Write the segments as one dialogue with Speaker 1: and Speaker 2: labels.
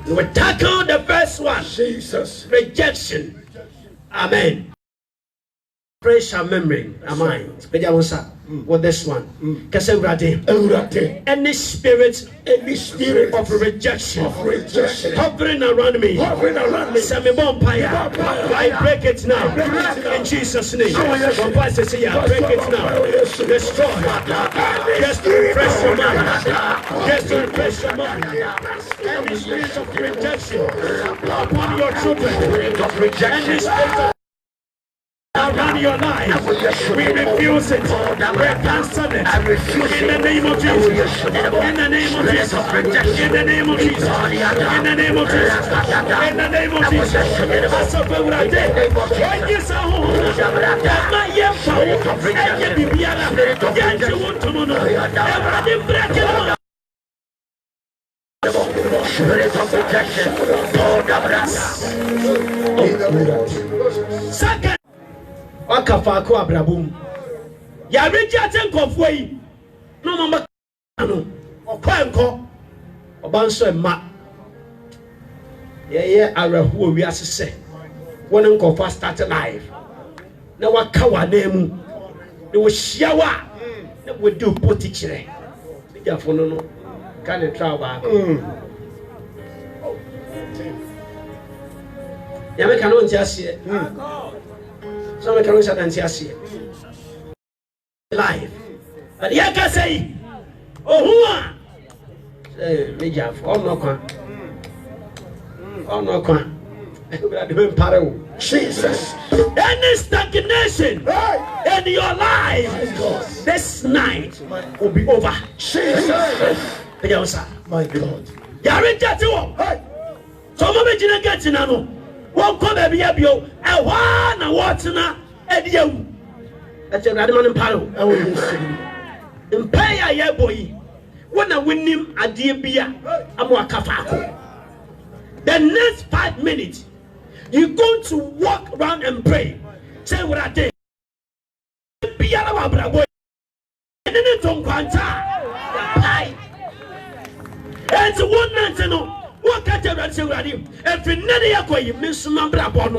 Speaker 1: We will tackle the first one.
Speaker 2: Jesus.
Speaker 1: Rejection. Amen. Fresh memory. Amen. With this one. Any spirit of rejection hovering around me, I break it now in Jesus' name. Break it now. Destroy. Just to refresh your mind. Just to refresh your mind. Any spirit of rejection upon your children. Any spirit of around your life, we refuse it. We cancel it. In the name of Jesus. In the name of Jesus. In the name of Jesus. In the name of Jesus. In the name of Jesus. As of when you say, "My young power, and you be biara, and you want to know, everybody break it up." Spirit of rejection. Second. Wakafaako abrabum ya reject nkofo yi no mama no okwanko obanso emma ye arahu owi asese won nkofo start life na waka wa na mu na wo hia wa na wo di opoti kire bijafo no ka ne travel back ya me kanu nti ase so we can say life. But you can say, oh, who are? Say, oh, no, Jesus. Any stagnation in your life this night will be over. Jesus. My God. You're rejected. Some of you get in now. Won't come baby abio e wa na wotena ediawu e che brade man mparo e wo mpa ya ye boyi wona wonim ade bia amo akafa ako. The next 5 minutes you're going to walk around and pray. Say what I did. Bia la brabo ene ton kwanta pai and one night no. What can't you say? If you never go, you miss some brabon.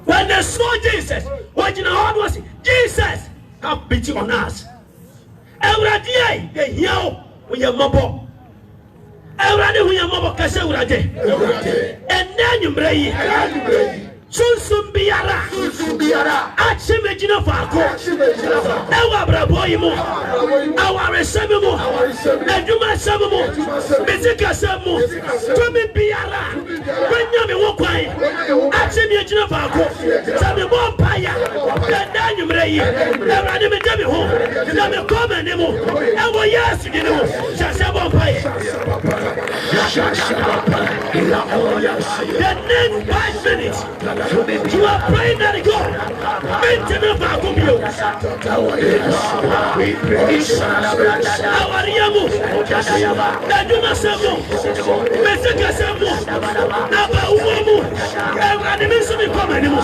Speaker 1: When they saw Jesus, what you know what was Jesus have pity on us. Every day they hear with your mobile. Every day with your mobile, and then you bring. Sunsum biara achimejina faako ewa braboyi mu aware sebe mu eduma sebe mu bizika sebe mu tomi biara wenya me wo kwan achimejina faako sabe bo paya danda nyumre yi ewrade me demi ho na me koma ne mu ewo yes di ne mu sase bo paya the next 5 minutes you are praying that God maintenance for Akubio. Awariamu, Naduma Samu, Mesaka Samu, Aba Umu, and Minsomi Comanimu,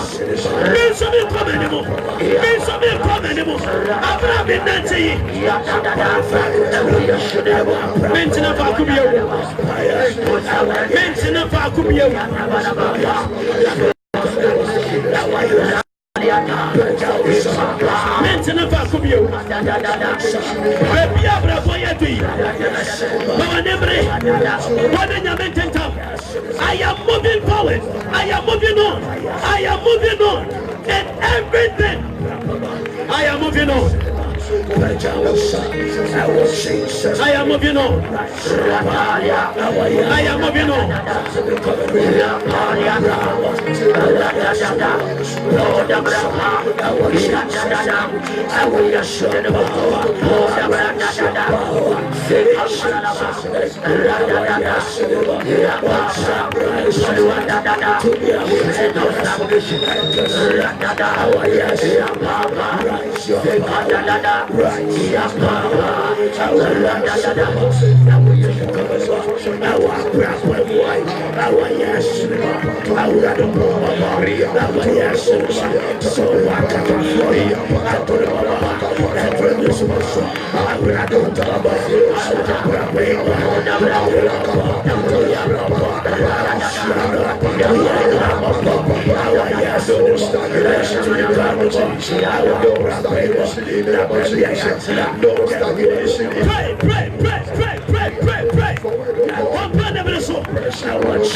Speaker 1: Minsomi Comanimu, Minsomi Comanimu, Abraham Nancy, maintenance for Akubio, maintenance for Akubio. Maintenant pas comme you. Baby abra boya tui. Mama nebre. I am moving forward. I am moving on. I am moving on. And everything. I am moving on. I am moving on. I am moving on.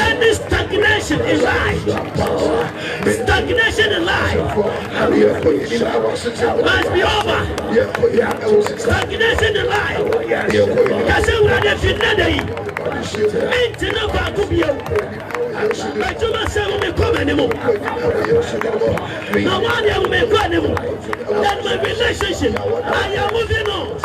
Speaker 1: And this stagnation in life, stagnation in life must be over. Stagnation in life. That's why we're not today. Ain't enough to be able. But you must say, we come anymore. No one will make one anymore. That's my relationship. I am moving on.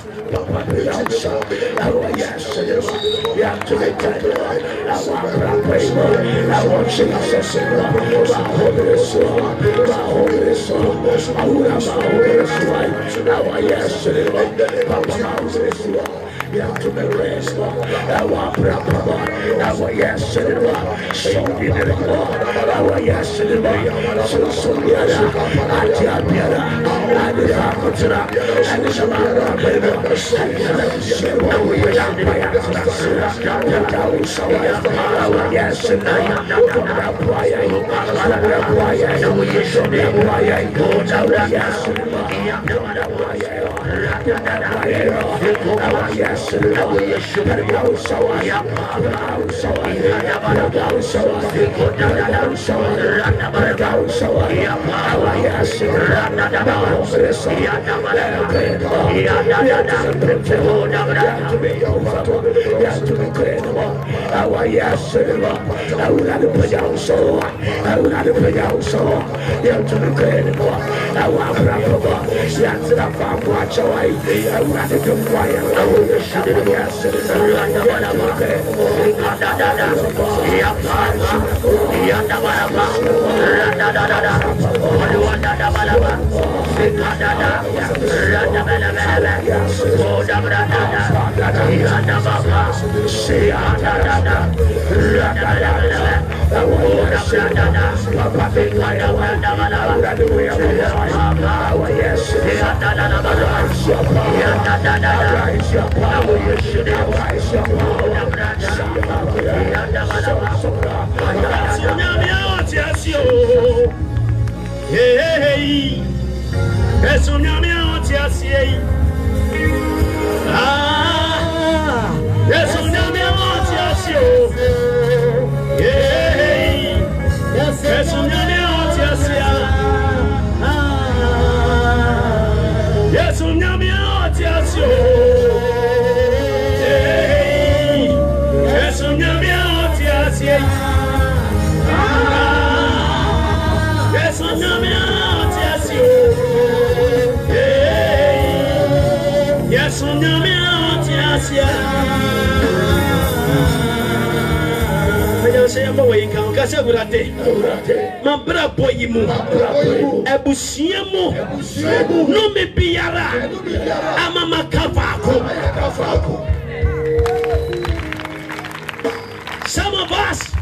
Speaker 1: Some of us,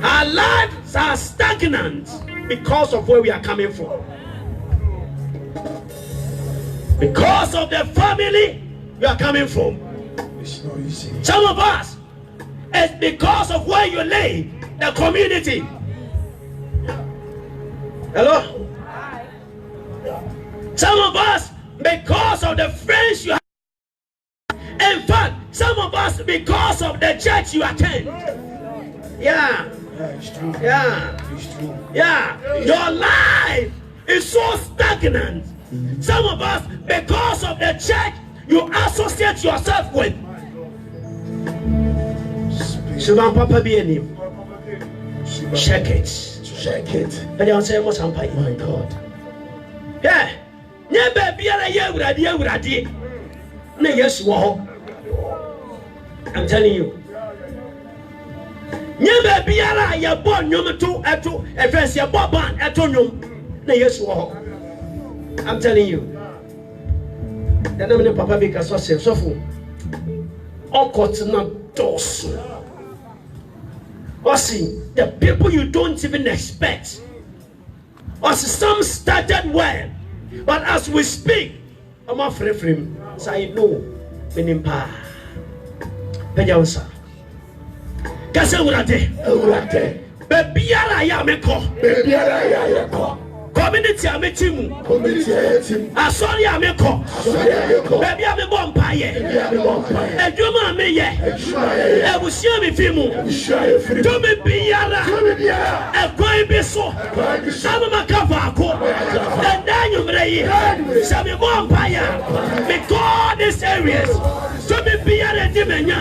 Speaker 1: our lives are stagnant because of where we are coming from. Because of the family we are coming from. It's not easy. Some of us, it's because of where you live, the community. Hello? Some of us, because of the friends you have. In fact, some of us, because of the church you attend. Yeah. Yeah. Your life is so stagnant. Some of us, because of the church you associate yourself with. Shivan Papa be in him. Check it. And I'll say, what's my God? Yeah. Never be a year. Ne yes, I'm telling you. Nyebe biara ya born nyom to eto efes ya boban eto nyom na Yesu ho. I'm telling you. The name of Papa Bika so say so fu. Okotina dos. The people you don't even expect. Some started well, but as we speak, I'm afraid from him. So I know, meaning pa. Pejansa. Kase urate. Bebiara ya meko. Community ametimu. Asori ameko. Baby ame bompaye. Ejuma ameye. Ebusi ame fimu. Tome biara. Ekoi beso. Sama makavako. Endanyo mreyi. Sami bompaya. Me God these areas. Tome biara dimenya.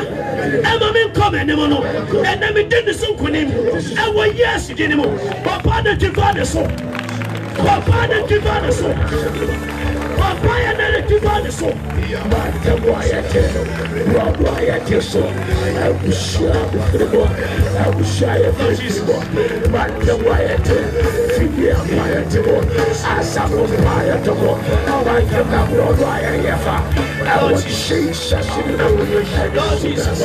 Speaker 1: Ema me come nemono. Ena me did the sunkunim. Ewa yes dinimo. Papa de tivade so. Papa de tivade so. Papa ya de tivade so. Mata boyate. Boyate so. Abusha befrebo. Abusha befrebo. Mata boyate. Fibia boyate bo. Asabo boyate bo. Mata boyate yafa. Lord Jesus. Lord Jesus.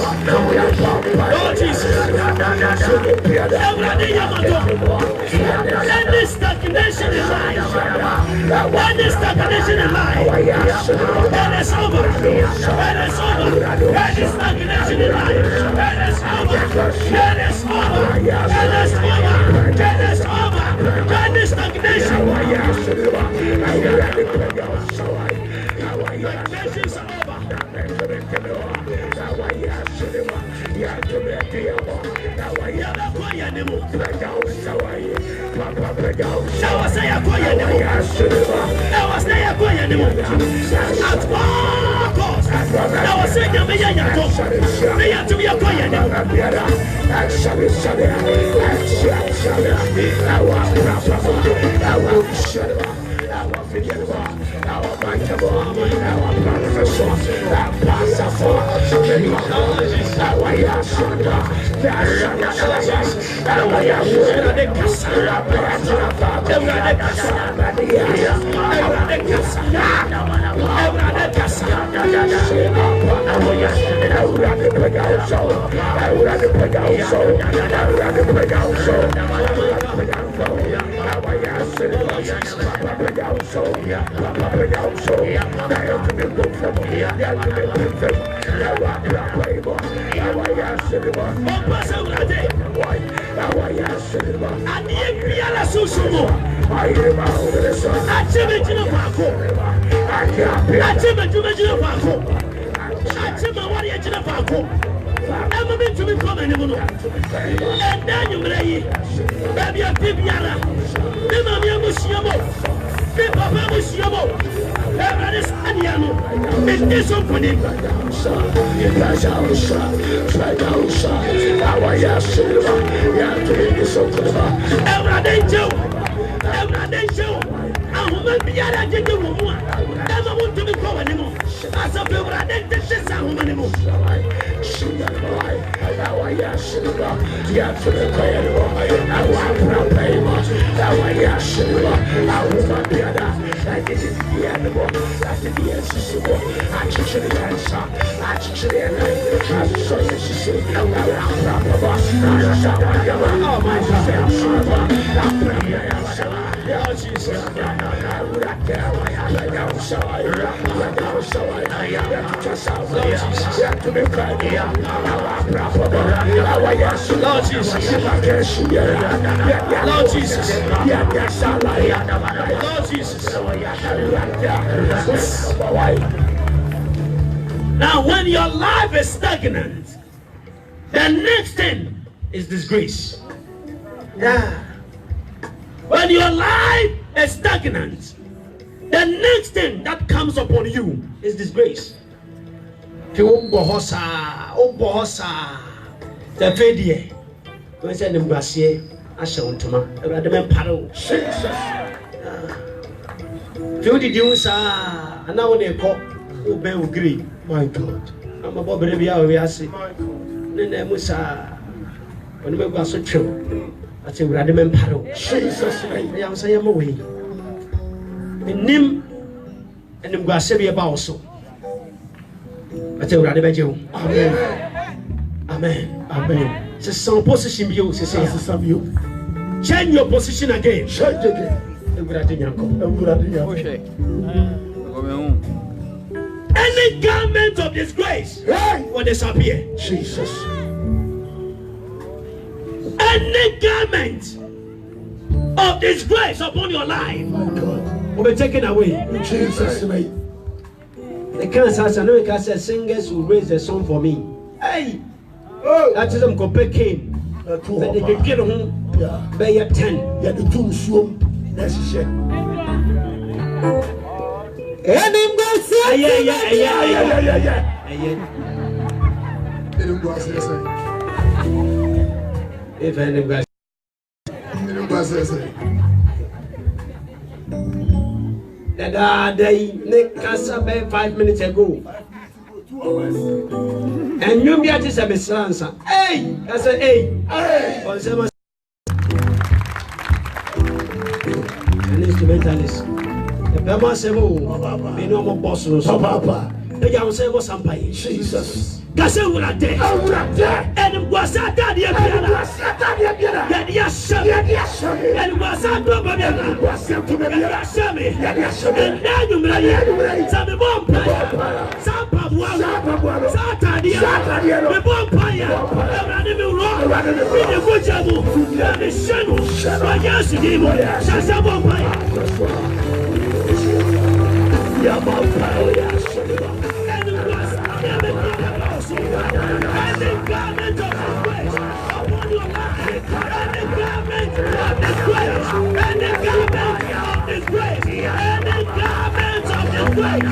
Speaker 1: Lord Jesus. Let this stagnation in life. Let this stagnation in life. Let us over. Let us over. Let this stagnation in life. Let us over. Let us over. Let us over. Let us over. Let this stagnation. Stagnations are over. Now, when your life is stagnant, the next thing is disgrace. Yeah. When your life is stagnant, the next thing that comes upon you is disgrace. My God. I'm a bobby, we are see. Then Musa, when we go so true, I think we are the men paddle. Jesus, I am saying, I'm away. In Nim and the Guasebi about so. I tell you, Amen. Amen. Amen. C'est son position bio, c'est ça, c'est ça bio. Change your position again. Change again. Any garment of disgrace will disappear. Jesus. Any garment of disgrace upon your life will be taken away. Jesus' name. The cancer, I know it says singers will raise the song for me. Hey, that is them compare Cain. But they can get home. By 10. Yeah, the tomb swim. That's shit. If anybody they cancer 5 minutes ago. And you be at this answer. Hey, I said, hey, an instrumentalist. The Bama Semo, me no more boss, no papa. The young Semo Sampai, Jesus. That's what I did. And it was at that year. And was at Babylon. And then you made some bomb fire. Some Pabua, Satadia, the bomb fire. And it will run in the Bujabu. And the Shanu, but yes, it is. Shasa bomb fire. And the garment of disgrace upon your life, and the garment of disgrace, and the garment of disgrace, and the garment of disgrace.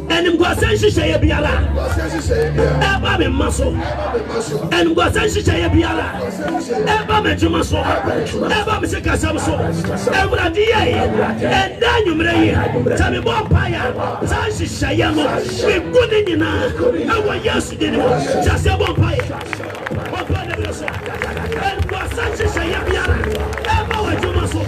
Speaker 1: And I'm going to say a biala. Eba me muscle. And I'm going to say a biala. Eba me jumaso. Eba me sekasamso. Eba dia. And then you may tell me what paya. Sansi sayamo. We good in na. Our yesterday. Just a vampire. And what Sansi say a biala. Eba me jumaso.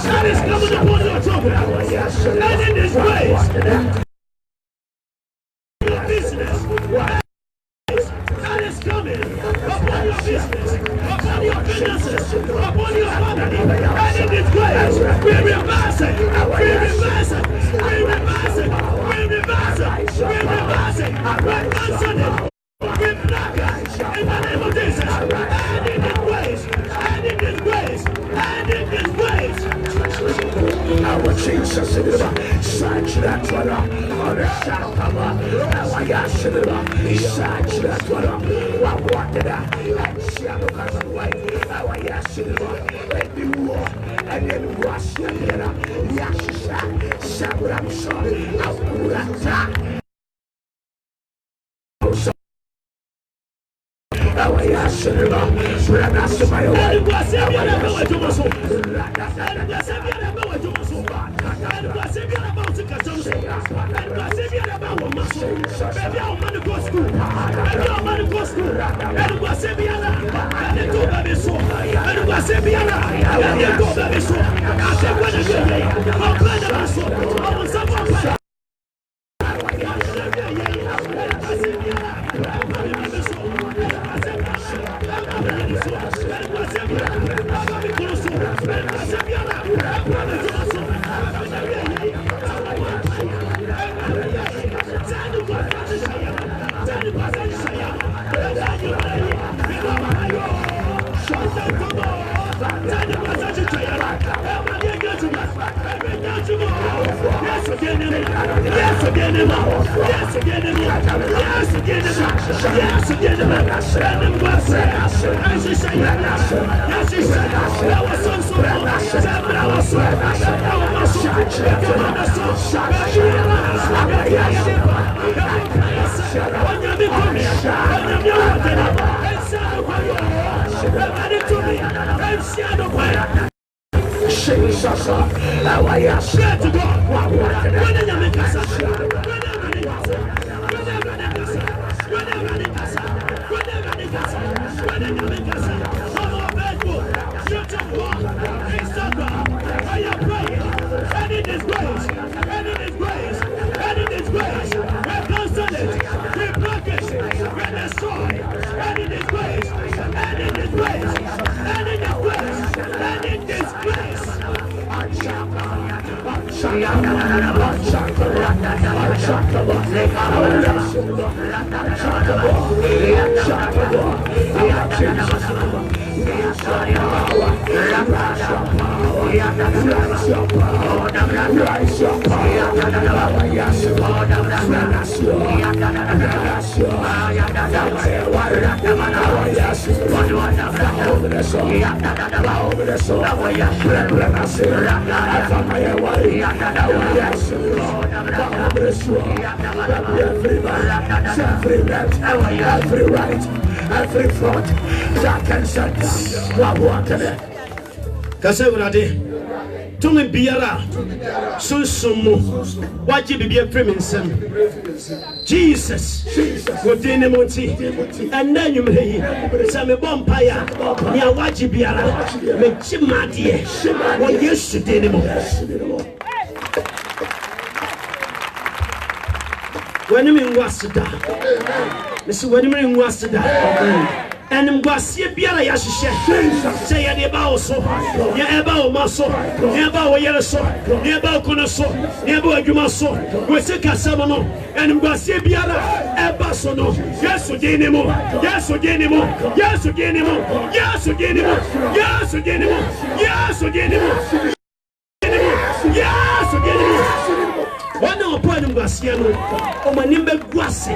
Speaker 1: that is coming upon your children, and in this place, your business, that is coming upon your business, upon your finances, upon your family, and in this place, we reverse it, we reverse it, we reverse it, we reverse it, we reverse it, we cancel it, we block it, in the name of Jesus, and in this place, and in this place, and in this place. Our Jesus, search that one up, or the shadow cover, our Yashima, search that one up, what wanted that, and shadow cover away, our Yashima, and the war, and then wash the dinner, Yasha, Sabramsa, Akurata. Our Yashima, Ranasamayo, and every right, every front, back and center. To me biara sunsumu waji bibi frame nsem Jesus wodine monti enda nwumre yi se me bompaya nia waji biara me chimade wo Yesu dine mo wani mi ngwasida mesi wani mi ngwasida and Mbasia Biara Yashisha, say a deba so, Yaba Maso, Yaba Yeraso, Yaba Kunaso, Yaba Jumaso, Weseka Samano, and Mbasia Biara, Ebasono, yes, Udenimo, yes, Udenimo, yes, Udenimo, yes, Udenimo, yes, Udenimo, yes, Udenimo, yes, Udenimo. One of Mbasia, or my name Guasi.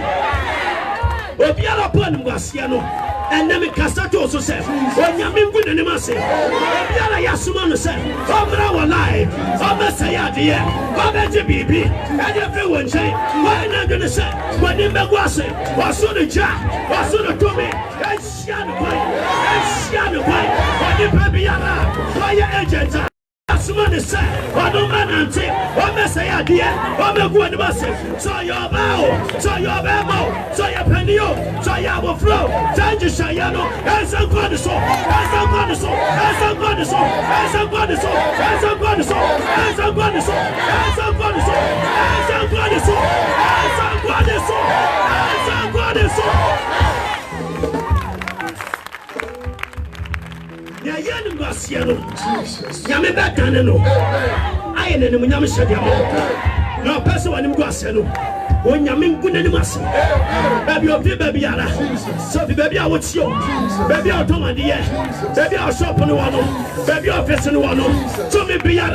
Speaker 1: Obiara upon Mbasia. And then Casato also said, when you mean good animals, Obiara Yasuman said, over our life, over Sayadi, over the BB, and everyone say, why not going to say, when you Megwase, was on the jack, was on the Tommy, and Shian Pine, when you Pabiana, fire agents, somebody say, oh no man ante, oh me say adie, oh me go and say, so your bow, so your bemo, so your penio, so your flow, change shayano, as a god so, as a god so, as a god so, as a god so, as a god so, as a god so, as a god so, as a god so, as a god so, as a god so. Yeah, yeah, no, Yammy back and no. I ain't any Yammy said, no person when you go sell. When Yamin good any mass, baby of the baby, so the baby, I would see you, baby, I'll come on the air, baby, I'll shop on the one, baby, I'll face on the one, so me be a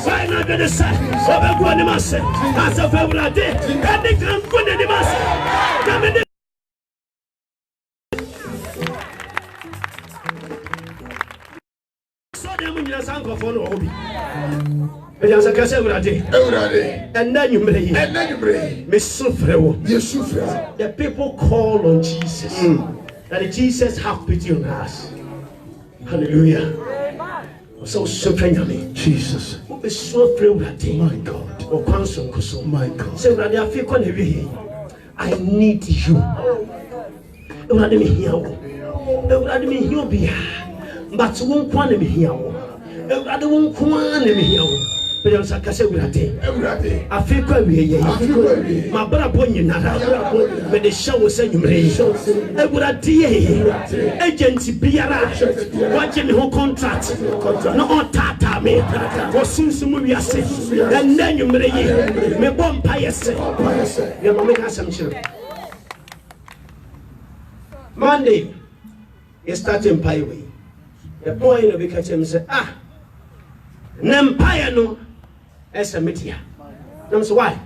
Speaker 1: why not get a set of a good mass as a favorite day, and they can good any mass. And then you may, the people call on Jesus, that Jesus have pity on us. Hallelujah. So supreme, Jesus. So my God. My God. So I need you. Let me hear you. But won't want me here. I don't want me here. But I feel quite weird. My brother pointing at but the show was saying you may. I would have agency Biara watching whole contract. No tata me. For since we are sick, and then you may me bomb pious. Your mamma has some children. Monday, you starting Pieway. The point of the catch say, Nampire no, as a media. That's why.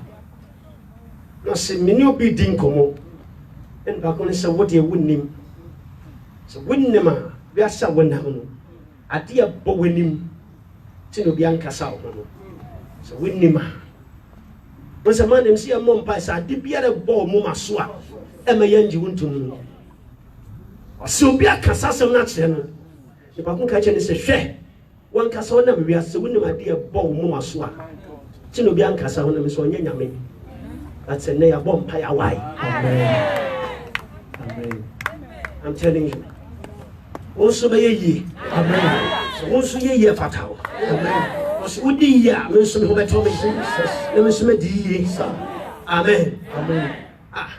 Speaker 1: No, say, Minu be dinkomo. And back on say, what you wouldn't him. So, wouldn't him, we are so one now. A dear bowen him, Tino Bianca Sao. So, wouldn't him. Once a man, and see a mom pies, I did be at a ball, Muma Swa, and my young you want to know. So, be a Cassasam National. If I can catch any say, one Cassona, we are so winning my dear ball, Muma Swa. Tino Bianca Sauna is on Yami. That's a near bomb pie away. Amen. I'm telling you. Also, by a ye. Amen. So, also ye fatal. Amen. Also, would ye, Mr. Homer Tommy, Mr. D. Amen. Amen. Ah,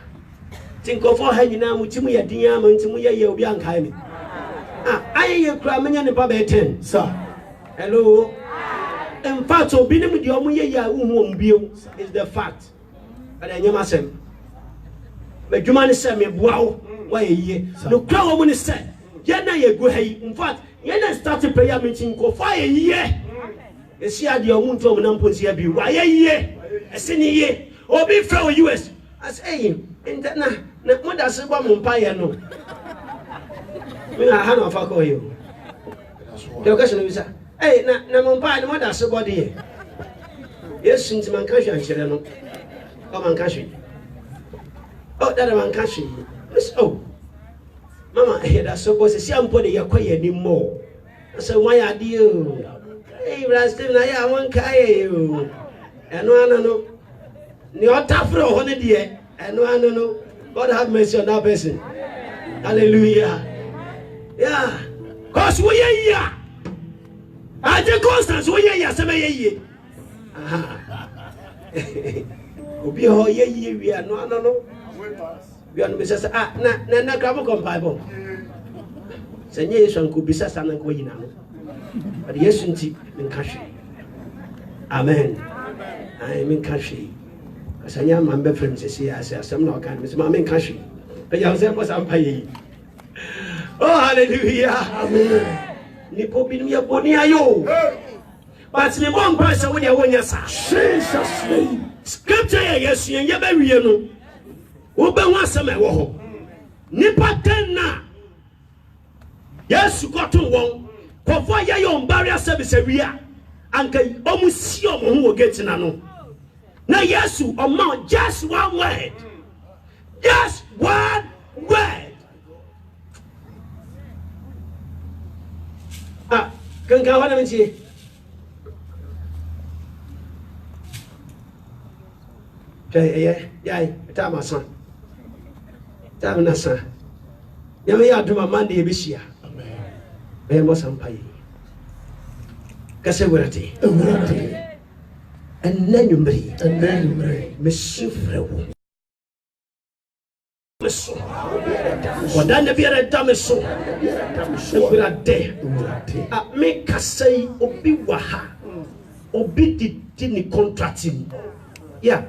Speaker 1: think of all hanging out with Timmy at Diam and Timmy Bianca. I hear cramming in the Baba 10, sir. Hello. In fact, so being with your bill is the fact. But I never said, but you man said me, wow, why ye? No crowd woman said, Yana, you go hey. In fact, Yana started prayer meeting for 5 years. You see, I do want to put here be why a year, a senior year, or be from US. I say, in that now, what does a woman pay? No. I have no fuck you. The question is, hey, Nampa, what does a body? Yes, since man cash and children, come on, cash. Oh, that man cash. Oh, Mamma, that's supposed to see I'm putting your quiet anymore. So, why are you? Hey, Rastin, I won't carry you. And one, no, you're tough for a holiday. And one, no, God have mercy on that person. Hallelujah. Yeah, cause we are here. I just Constance, we are here. Some ye. Obi ho ye we are no. We are no business. Na grab come Bible. Say ye so ko bisa sana ko yina no. But yes nti nka hwe. Amen. I mean ka hwe. Asanya man be friends say asem na o kan me say ma men ka hwe. Be ya say ko sam paye. Oh, hallelujah. Amen. Nipo binu ya boni ayo. But the one person when you want your son. Jesus name. Scripture yes yen ye be wie no. Wo be wan asem e wo ho. Nipa ten na. Yes got to won. Kofo ye yon barrier service area. Anka omusi omo ho wo get na no. Na Yesu omo just one word. Just one word. Ah, can go on and see. Yeah, time my son. Time na son. Yami ya do my Monday bishia. Amen. Mo sampai. Kase wurate. And then you me sufre wo. So. Wadane biara dame so. Wurate. Me kasai obi waha. Obi di ni contracting. Yeah.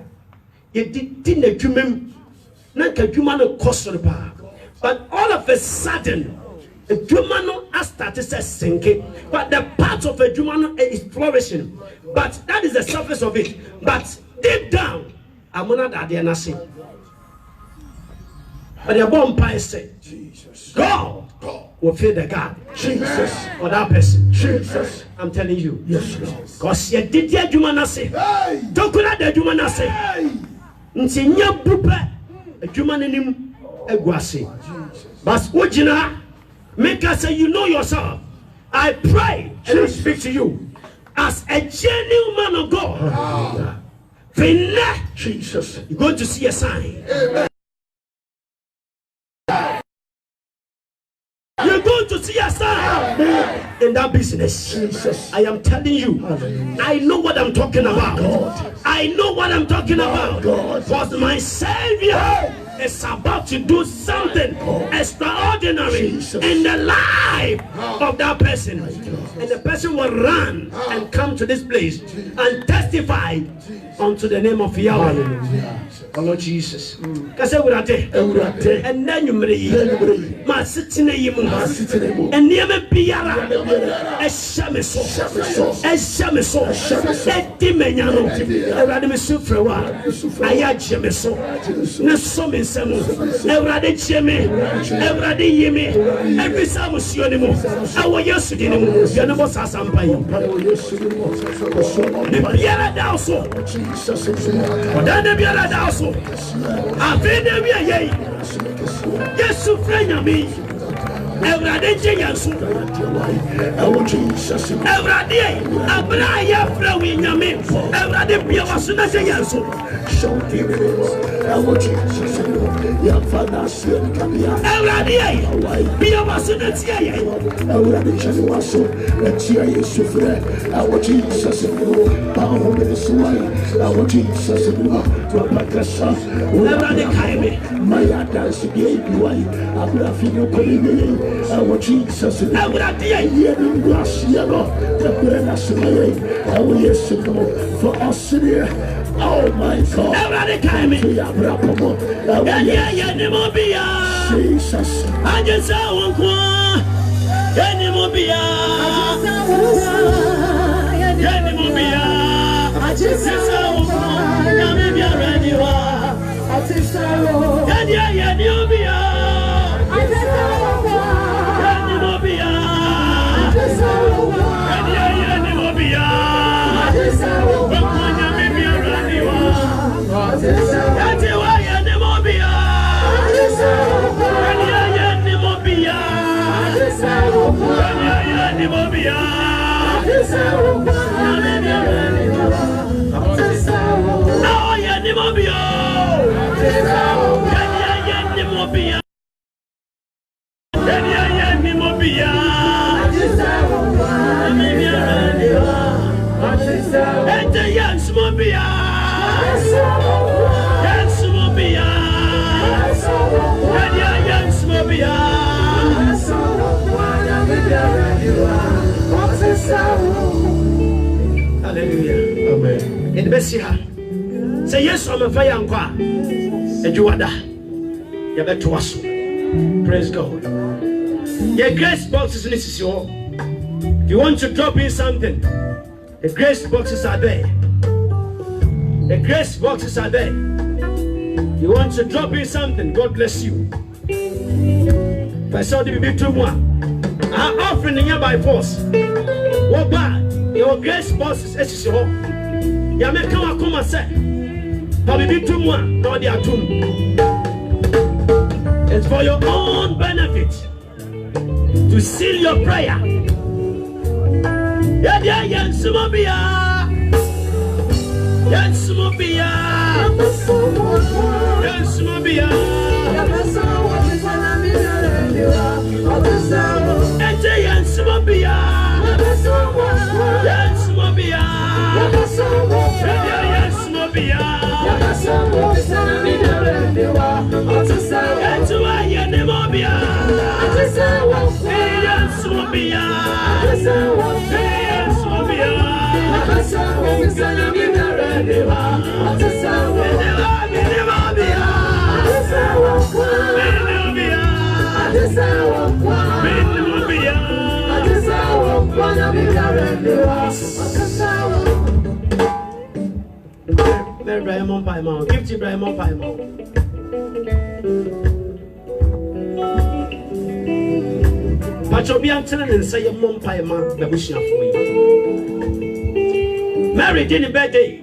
Speaker 1: You did na dwumam na ka dwuma no kosoro pa. But all of a sudden a dwuma no has started sinking, but the part of a dwuma no is flourishing. But that is the surface of it. But deep down, amona da de na say. But the bomb pie say, God will feed the God. Jesus. For that person. Jesus. I'm telling you. Yes, Lord. Because you did your dwuma na say. Don't go the dwuma na say. Nti nya bupa adwuma nanim egwase but ojina make us say you know yourself. I pray and I speak to you as a genuine man of God. Jesus, you're going to see a sign. You're going to see a sign in that business. Jesus. I am telling you, I know what I'm talking about. I know what I'm talking about. Because my Savior is about to do something extraordinary in the life of that person. And the person will run and come to this place and testify unto the name of Yahweh. Oh Lord Jesus. Kase wurate. And then you mre. Ma sitine yimu. And niame biara. Eshame so. Eshame so. Edi menyano. Ewrade me sufre wa. Ayaje me so. Ne so me nsemu. Ewrade cheme. Ewrade yeme. Every time usio ni mo. Awo Yesu di ni mo. Biano bo sasampa yi. Ne biara da so. Odane biara da so. Avede we ye. Yesu frenya mi. Ewrade njenyanso. Ewrade abra ya fra we nyame. Ewrade bia waso na njenyanso. Ewrade bia waso na tia ye. Ewrade chani waso na tia Yesu frɛ. Awo Jesus ba ho me so wai. Awo Jesus Bakasa. Ewrade kai me. Maya dance bi wai. Abra fi no kolime. Awo Jesus. Ewrade ye ni gracia no. Prepara se mai. Awo Yesu no for us here. Oh my God. Ewrade kai me. Abra pomo. Ya ni mo bia. Jesus. Ajesa wonko. Ya ni mo bia. Ya ni mo bia. Ajesa wonko. Ya me bia ready wa. Ajesa wonko. Ya ni mo bia. Ajesa wonko. Ya ni mo bia. Ajesa wonko. Ya ni mo bia. Ajesa wonko. Ya me bia ready wa. Ajesa wonko. Ya ni mo bia. Ajesa wonko. Ya ni mo bia. Ajesa wonko. Ya ni mo bia. Ajesa wonko. Ya me bia ready wa. Ajesa wonko. Oh ya ni mo bia. Ajesa wonko. Ya ni mo bia. Ya ni mo bia. Ajesa wonko. Ya me bia ready wa. Ajesa wonko. Ente yes mo bia. Ajesa wonko. Yes mo bia. Ajesa wonko. Yes mo bia. Ajesa wonko. Ya me bia ready wa. Ajesa wonko. Hallelujah. Amen. In the best here. Say yes, I'm a fire and qua. And you are that. You better to us. Praise God. Your grace boxes in this. If you want to drop in something, the grace boxes are there. The grace boxes are there. You want to drop in something, God bless you. If I saw the baby too much, I'm offering here by force. What bad? Your grace boxes is your. You may come and say, baby too much, no they are too. It's for your own benefit to seal your prayer. Yeah, Sumabia. Yes, Mobia. Yes, Mobia. Ete yes, Mobia. Yes, Mobia. Yes, Mobia. Ete wa yene Mobia. Yes, Mobia. Yes, Mobia. Ibrahim Paimon, give to Ibrahim Paimon. Pachobian telling and say, Mom Paimon, the bush for you. Mary didn't birthday.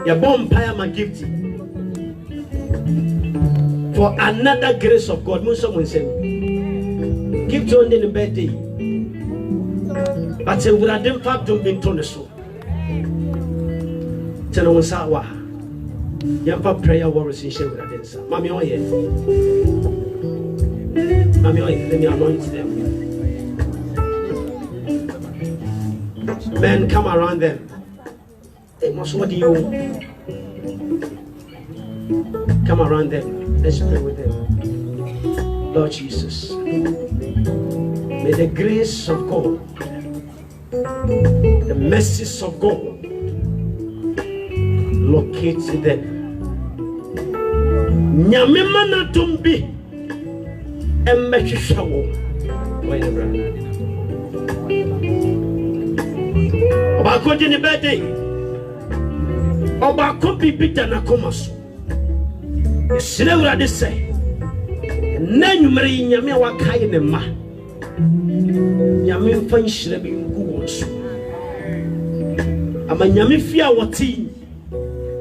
Speaker 1: Your bomb Paimon gift for another grace of God. Someone said, give to the birthday. But we are them fact don't be told so. Tell us how. Yampa prayer warriors in Shell Radensa. Mammy, oh, yeah. Mammy, oh, let me anoint them. Men come around them. They must what do you come around them. Let's pray with them. Lord Jesus, may the grace of God, the mercies of God locate them. Nyamimana tumbi emechishawo. Wait a minute. Obako jini birthday. Obako bibita na komaso. Yesirewura de say. Na nyumere nyame wakaye ne ma. Nyame mfa nhyire bi ngu wonso. Ama nyame fia woti.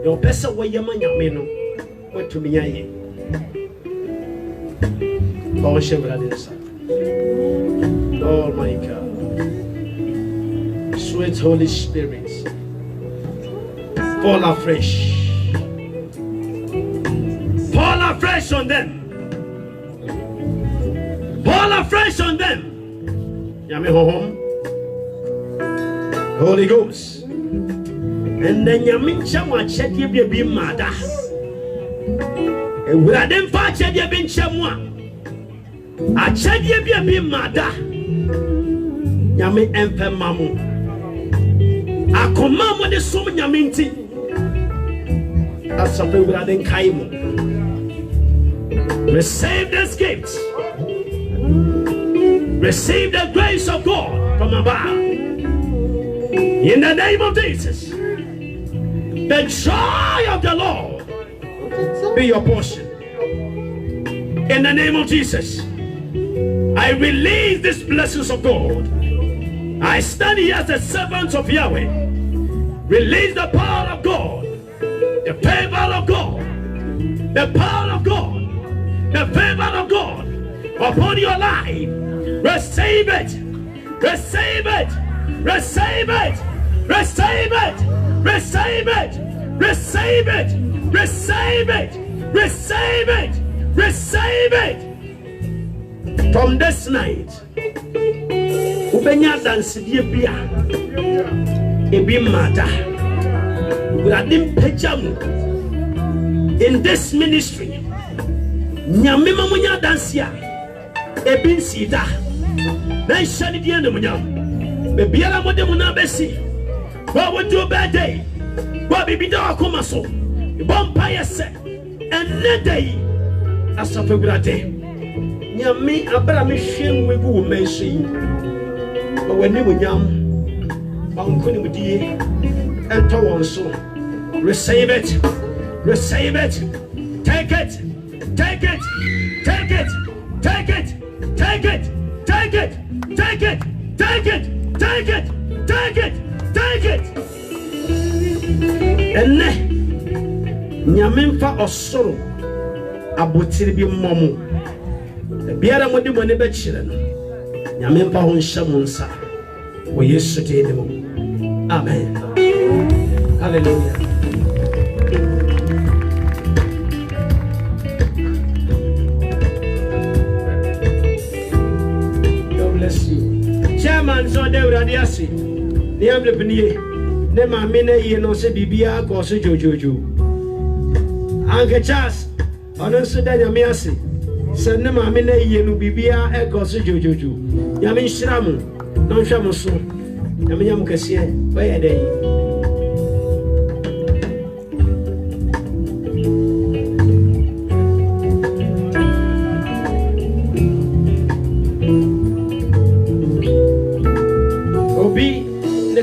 Speaker 1: Yo pesa wayama nyame no. To me, oh my God, sweet Holy Spirit, fall afresh on them, fall afresh on them. Yami home, Holy Ghost, and then Yamin Chama check you be mad. We are them for Chedia bin Chamwa. A Chedia be mada. Yami empe mamu. A command the sum yaminti. As something we are then Kaimu. Receive this gift. Receive the grace of God from above. In the name of Jesus. The joy of the Lord be your portion. In the name of Jesus, I release these blessings of God. I stand here as a servant of Yahweh. Release the power of God, the favor of God, the power of God, the favor of God upon your life. Receive it. Receive it. Receive it. Receive it. Receive it. Receive it. Receive it. Receive it. Receive it. From this night, Ubenya dance bia ebi mada. We are in this ministry. Nyamima munya dance ya ebi nsida. Na ishani di ende munya. Bebiara mode muna besi. Wa wodo birthday. Wa bibida akoma so. Bompa yese. Enedei asafegurade. Nyame abra me hwem wegu wo menshi. Ba wani munyam. Ba nkoni mudie. Ento won so. Receive it. Receive it. Take it. Take it. Take it. Take it. Take it. Take it. Take it. Take it. Take it. Take it. Take it. Enne Nyame mfa osoro abotiri bi momo biara mode mone be kire no Nyame mfa ho nhyɛ mo nsa wo Yesu de ne mo Amen. Hallelujah. God bless you. Chairman so de radiasi. Ni amle pnie. Ne ma me na ye no se bibia go so jojojo. Anke Charles ono so da nyame ase. Se ne ma me na ye no bibia e go so jojojo. Nyame nhira mo. No hwa mo so. Nyame nyam kase. Why are they?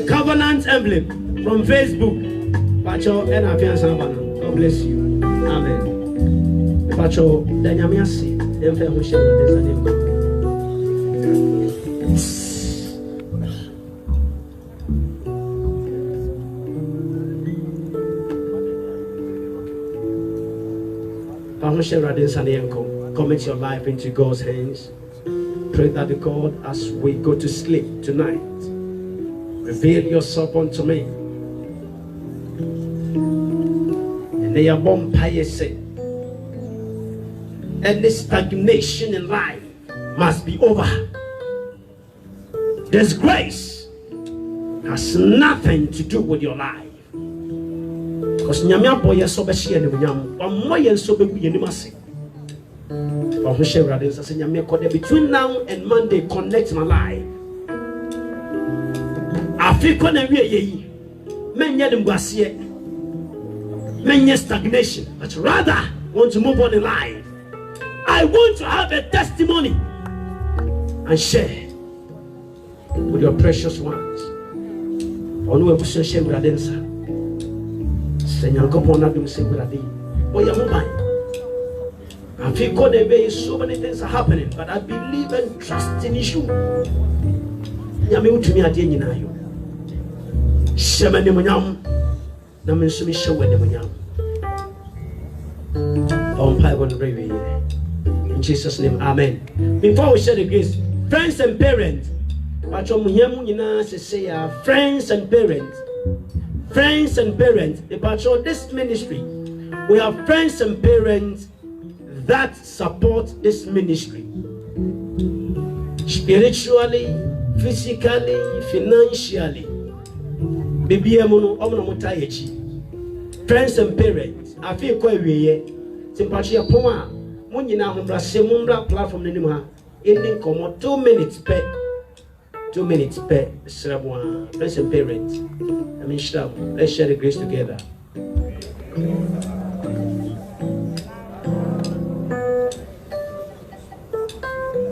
Speaker 1: Covenant emblem from Facebook. Pacho and Afian God bless you. Amen. Pacho, Danyamiasi, and Famusha, commit your life into God's hands. Pray that the God, as we go to sleep tonight, reveal yourself unto me. And they are born pious. And this stagnation in life must be over. This grace has nothing to do with your life. Because Nyamia boy so be share ni nyam. Omoye so be kuye ni mase. But share rather say Nyamia connect between now and Monday, connect my life. Africa na wie yi menye demguasie menye stagnation, but rather want to move on in life. I want to have a testimony and share with your precious ones. Onu e buso share with adensa senyanko pona dum se with ade oya mobile. Africa na be so many things are happening, but I believe and trust in you. Nyame utumi ade nyina yo Shemani Munyam, Namisumi Shawani Munyam. On Bible Baby. In Jesus' name, Amen. Before we share the grace, friends and parents, friends and parents, friends and parents, about this ministry, we have friends and parents that support this ministry spiritually, physically, financially. Friends and parents, I feel quite weird. Sympathia Poma, Munina Humbra, Semumbra platform Ninima, ending come 2 minutes per 2 minutes per Srabwa. Friends and parents, I mean, let's share the grace together.